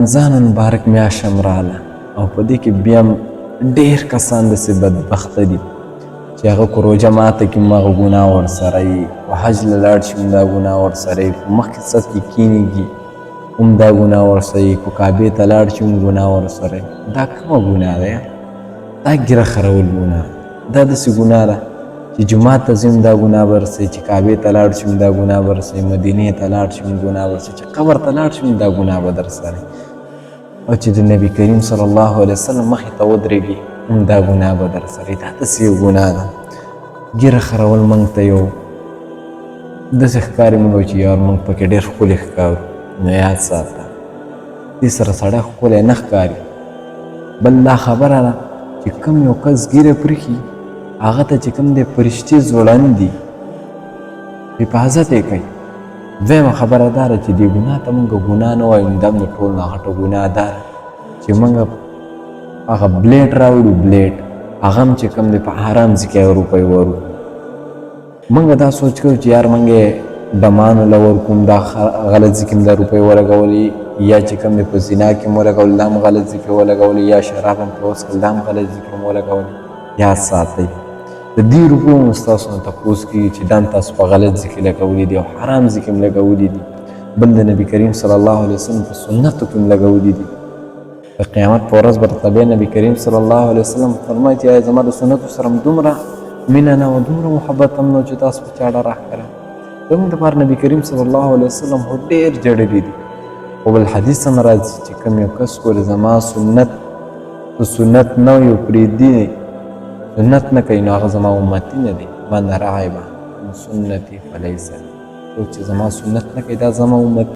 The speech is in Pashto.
رمضان مبارک میاشت هم راغله او په دې کې بیا هم ډېر کسان داسې بدبخته دي چې هغه که روژه ماته کړي هماغه ګناه ورسره وي، په حج له لاړ شي هم دا ګناه ورسره وي، په مخکې صف کې کښېنېږي هم دا ګناه ورسره وي، که کعبې ته لاړ شي هم ګناه ورسره وي. دا کومه ګناه ده یا؟ دا ږیره خرول ګناه ده. دا داسې ګناه ده چې جومات ته ځي هم دا ګناه به رسوي، چې کعبې ته لاړ شي هم دا ګناه به رسوي، مدینې ته لاړ شي هم ګناه به رسوي، چې قبر ته لاړ شي هم دا ګناه به در سره وي. او چې د نبي کریم صلی الله علیه وسلم مخې ته ودرېږي هم دا ګناه به در سره وي. دا داسې یو ګناه ده. ږیره خرول موږ ته یو داسې ښکاري موږ چې یار موږ پکې ډېر ښکلي ښکارو، نو یاد ساته دې سره سړی ښکلی نه ښکاري. بل دا خبره ده چې کوم یو کس ږیره پرېښي هغه ته چې کوم دی فرشتې ځوړند دي، حفاظت یې کوي. دویمه خبره دا ده چې دې ګناه ته موږ ګناه نه وایو، دا هم د ټول نه غټه ګناه دا ده چې موږ هغه بلیډ راوړو، بلیډ هغه هم چې کوم دی په حرام ځای کې روپۍ ورو. موږ دا سوچ کوو چې یار موږ یې ډمانو له ورکوم، دا غلط ځای کې هم دا روپۍ ولګولې، یا چې کوم دی په زنا کې هم ولګولې دا هم غلط ځای کې ولګولې، یا شراب هم پرې وڅښل دا هم غلط ځای کې هم ولګولې. یاد ساتئ د دې روپیو هم ستاسو نه تپوس کېږي چې دا هم تاسو په غلط ځای کې لګولي دي او حرام ځای کې هم لګولي دي. بل د نبي کریم صلی الله علیه وسلم په سنتو کې هم لګولي دي. د قیامت په ورځ به درته بیا نبي کریم صلی الله علیه وسلم فرمایي چې آیا زما د سنتو سره هم دومره مینه نه او دومره محبت هم نه چې تاسو په چا ډار راښکاره. زموږ دپاره نبي کریم صلی الله علیه وسلم خو ډېر جړلي دي. خو بل حدیث هم راځي چې کوم یو کس ګورې زما سنت نه یو پرېږدي، سنت نه کوي، نو هغه زما امتي نه دی. من رغب عن سنتي فلیس، څوک چې زما سنت نه کوي دا زما امتي